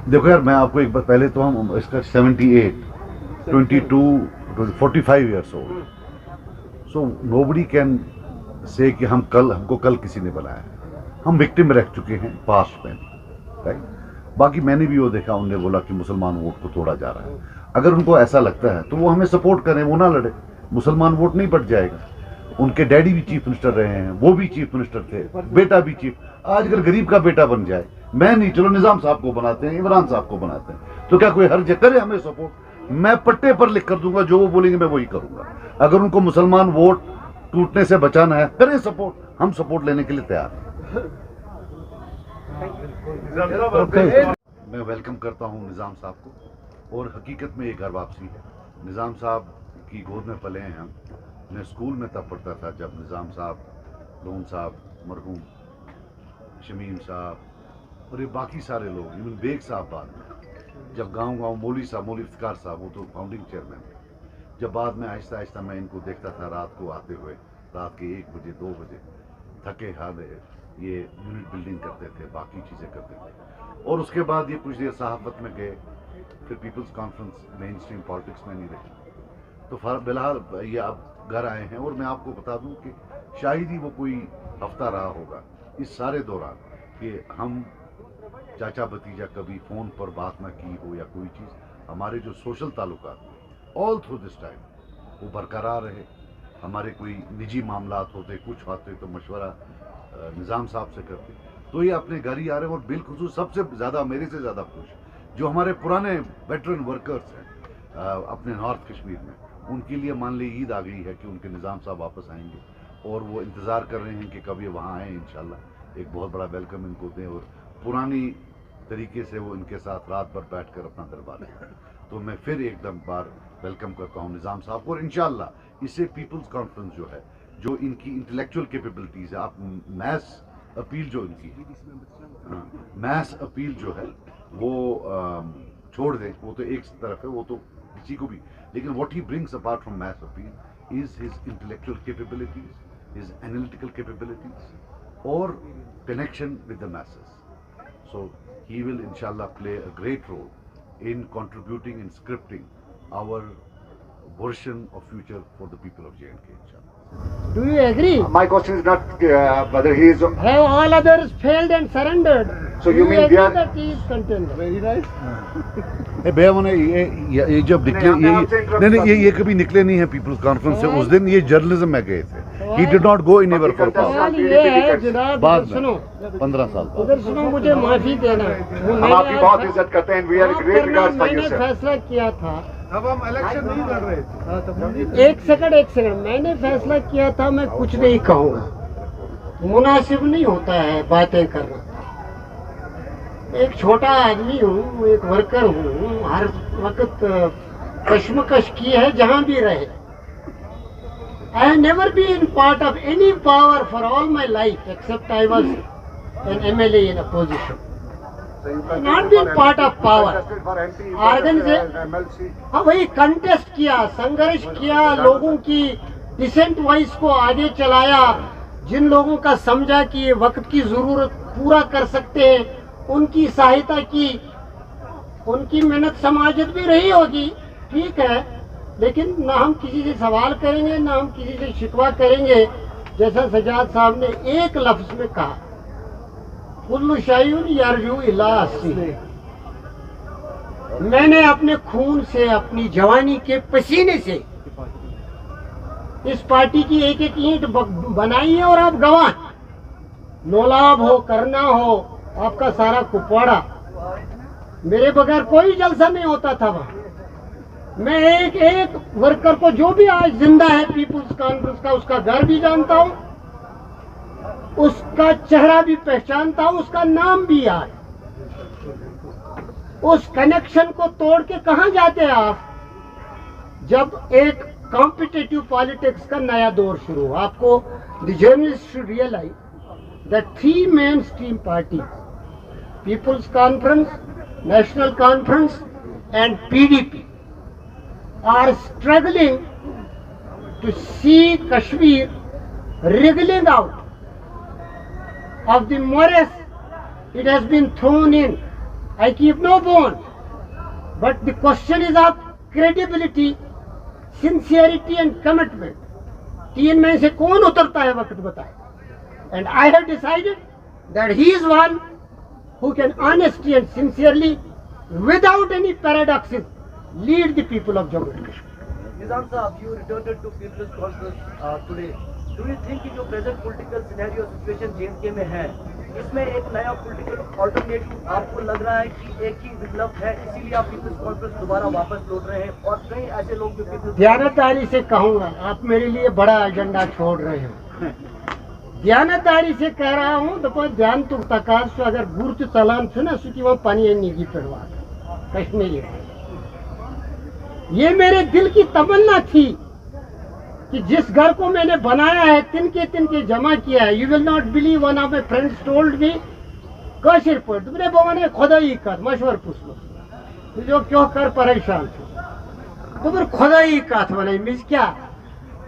देखो यार, मैं आपको एक बार पहले तो हम इसका 78, 22, 45 years old, so nobody can say कि हमको कल किसी ने बनाया है। हम विक्टिम रह चुके हैं पास्ट में, राइट। बाकी मैंने भी वो देखा, उनने बोला कि मुसलमान वोट को तोड़ा जा रहा है। अगर उनको ऐसा लगता है तो वो हमें सपोर्ट करें, वो ना लड़े, मुसलमान वोट नहीं बढ़ जाएगा। उनके डैडी भी चीफ मिनिस्टर रहे हैं, वो भी चीफ मिनिस्टर थे, बेटा भी चीफ। आज अगर गरीब का बेटा बन जाए, मैं नहीं, चलो निजाम साहब को बनाते हैं, इमरान साहब को बनाते हैं, तो क्या कोई हर जगह करे हमें सपोर्ट? मैं पट्टे पर लिख कर दूंगा, जो वो बोलेंगे मैं वही करूंगा। अगर उनको मुसलमान वोट टूटने से बचाना है, करें सपोर्ट, हम सपोर्ट लेने के लिए तैयार हैं। मैं वेलकम करता हूं निजाम साहब को, और हकीकत में ये घर वापसी है। निजाम साहब की गोद में पले हैं हम। मैं स्कूल में तब पढ़ता था जब निजाम साहब, लोन साहब, मरहूम शमीम साहब और ये बाकी सारे लोग, इवन बेग साहब बाद में, जब गांव मौली साहब, मौली इफ्तिकार साहब, वो तो फाउंडिंग चेयरमैन थे। जब बाद में आहिस्ता आहिस्ता मैं इनको देखता था रात को आते हुए, रात के 1 बजे 2 बजे थके हारे ये यूनिट बिल्डिंग करते थे, बाकी चीज़ें करते थे। और उसके बाद ये कुछ देर सहाफत में गए, फिर People's Conference, mainstream politics में नहीं रहे। तो फिलहाल ये आप घर आए हैं, और मैं आपको बता दूं कि शायद ही वो कोई हफ्ता रहा होगा इस सारे दौरान कि हम चाचा भतीजा कभी फ़ोन पर बात ना की हो, या कोई चीज़। हमारे जो सोशल ताल्लुकात ऑल थ्रू दिस टाइम वो बरकरार रहे। हमारे कोई निजी मामलात होते, कुछ होते, तो मशवरा निज़ाम साहब से करते। तो ये अपने घर ही आ रहे हैं, और बिलखुसूस सबसे ज़्यादा, मेरे से ज़्यादा खुश जो हमारे पुराने वेटरन वर्कर्स हैं अपने नॉर्थ कश्मीर में, उनके लिए मान ली ईद आ गई है कि उनके निज़ाम साहब वापस आएंगे, और वो इंतज़ार कर रहे हैं कि कभी वहाँ आएँ। इंशाल्लाह एक बहुत बड़ा वेलकम इनको दें, और पुरानी तरीके से वो इनके साथ रात भर बैठ कर अपना दरबार करें। तो मैं फिर एकदम बार वेलकम करता हूँ निज़ाम साहब को, और इंशाल्लाह इससे पीपल्स कॉन्फ्रेंस जो है, जो इनकी इंटेलेक्चुअल कैपेबिलिटीज़ है, आप मैस अपील जो इनकी मैस अपील जो है वो छोड़ दें, वो तो एक तरफ है, वो तो किसी को भी, लेकिन what he brings apart from mass appeal is his intellectual capabilities, his analytical capabilities और connection with the masses. So he will inshallah play a great role in contributing and scripting our version of future for the people of J&K, inshallah. Do you agree? My question is not whether he is. Have all others failed and surrendered? So you Do mean agree they are- that he is contender? Very nice. भैया मैंने ये जब निकले, ये कभी निकले नहीं है पीपल्स कॉन्फ्रेंस से। उस दिन ये जर्नलिज्म में गए थे। He did not go anywhere for power. सवाल ये है जनाब, बाद इधर में सुनो, 15 साल बाद। उधर सुनो, मुझे माफी देना। हम आपकी बहुत इज्जत करते हैं। We are great regards for you, मैंने sir. फैसला किया था, अब हम इलेक्शन नहीं लड़ रहे थे। एक सेकंड, मैंने फैसला किया था मैं कुछ नहीं कहूँगा। मुनासिब नहीं होता है बातें करना। एक छोटा आदमी हूँ, एक वर्कर हूँ, हर वक्त कश्मकश की है जहाँ भी रहे। I have never been part of any power for all my life except I was an MLA in a position. Not been part of power. हाँ, वही कंटेस्ट किया, संघर्ष किया, लोगों की डिसेंट वॉइस को आगे चलाया, जिन लोगों का समझा कि ये वक्त की जरूरत पूरा कर सकते हैं उनकी सहायता की। उनकी मेहनत समाजत भी रही होगी, ठीक है, लेकिन ना हम किसी से सवाल करेंगे, ना हम किसी से शिकवा करेंगे। जैसा सजाद साहब ने एक लफ्ज में कहा, कुल्लु शायुन यरजू इला अस्सी। मैंने अपने खून से, अपनी जवानी के पसीने से इस पार्टी की एक एक ईंट बनाई है, और आप गवाह। नौलाब हो, करना हो, आपका सारा कुपवाड़ा, मेरे बगैर कोई जलसा नहीं होता था वहां। मैं एक एक वर्कर को, जो भी आज जिंदा है पीपुल्स कॉन्फ्रेंस का, उसका घर भी जानता हूं, उसका चेहरा भी पहचानता हूं, उसका नाम भी याद। उस कनेक्शन को तोड़ के कहां जाते हैं आप? जब एक कॉम्पिटिटिव पॉलिटिक्स का नया दौर शुरू हो, आपको the journalist should realise that 3 mainstream party, People's Conference, National Conference and PDP, are struggling to see Kashmir wriggling out of the morass it has been thrown in I keep no bond. But the question is of credibility, sincerity and commitment. 3 में से कौन उतरता है वक्त बताए. And I have decided that he is one who can honestly and sincerely, without any paradoxes, lead the people of Jammu and Kashmir. Nizam Sahab, you returned to People's Congress today. Do you think कि जो present political scenario situation JNK में है, इसमें एक नया political alternative आपको लग रहा है कि एक ही विकल्प है, इसीलिए आप People's Congress दोबारा वापस लौट रहे हैं और कई ऐसे लोग जो People's ध्यानदारी से कहूँगा, आप मेरे लिए बड़ा एजेंडा छोड़ रहे हो. ध्यानदारी से कह रहा हूँ, तो ध्यान तो तकाश अगर गुर्च चलान थे ना सुखी वहाँ पानी निगी पड़वा कश्मीरी. ये मेरे दिल की तमन्ना थी कि जिस घर को मैंने बनाया है तिनके जमा किया है. You will not believe, one of my friends told me, कशिर पर तुमने बोने खुदा ही कर मशवर पूछ लो जो क्यों कर परेशान थे तो फिर खुदा ही काथ बनाई मिस क्या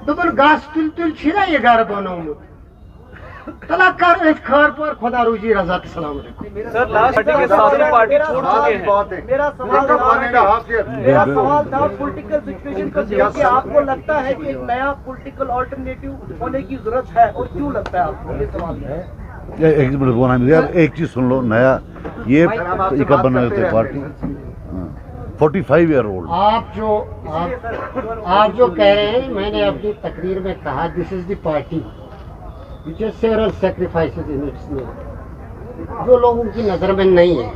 तो फिर घास तुल छिरा ये घर बनाऊ तला कर इस घर पर खुदा रुजी रजा सलाम अलैकुम. सर लास्ट पार्टी के सारे पार्टी छोड़ चुके हैं. मेरा सवाल था पॉलिटिकल सिचुएशन को देख के आपको लगता है कि एक नया पॉलिटिकल ऑल्टरनेटिव होने की जरूरत है और क्यों लगता है आपको, ये सवाल है. एक मिनट बोला यार, एक चीज सुन लो. नया ये कब बना थे पार्टी 45 ईयर ओल्ड. आप जो कह रहे हैं, मैंने अपनी तकरीर में कहा this is the party which has several sacrifices in its name, जो लोगों की नजर में नहीं है.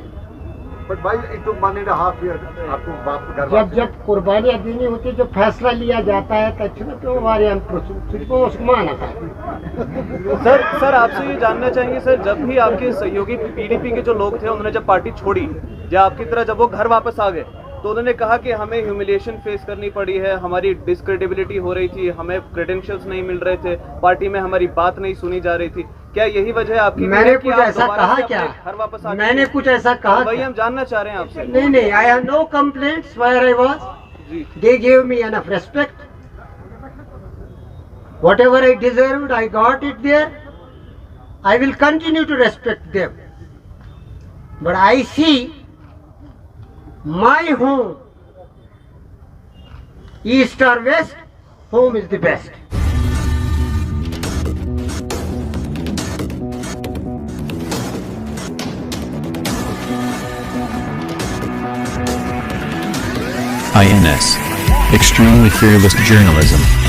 But why it took 1.5 years आपको वापस घर जब कुर्बानियाँ देनी होती है, जो फैसला लिया जाता है तो हमारे माना था. सर आपसे ये जानना चाहेंगे सर, जब भी आपके सहयोगी पीडीपी के जो लोग थे उन्होंने जब पार्टी छोड़ी या आपकी तरह जब वो घर वापस आ गए तो उन्होंने कहा कि हमें ह्यूमिलिएशन फेस करनी पड़ी है, हमारी डिस्क्रेडिबिलिटी हो रही थी, हमें क्रेडेंशियल्स नहीं मिल रहे थे, पार्टी में हमारी बात नहीं सुनी जा रही थी. क्या यही वजह है आपकी? मैंने कुछ ऐसा कहा क्या? घर वापस आ मैंने कुछ ऐसा कहा? वही हम जानना चाह रहे हैं आपसे. नहीं, I have no complaints where I was. They give me enough respect. Whatever I deserved I got it there. I will continue to respect them. But I see my home, east or west, home is the best. INS, Extremely Fearless Journalism.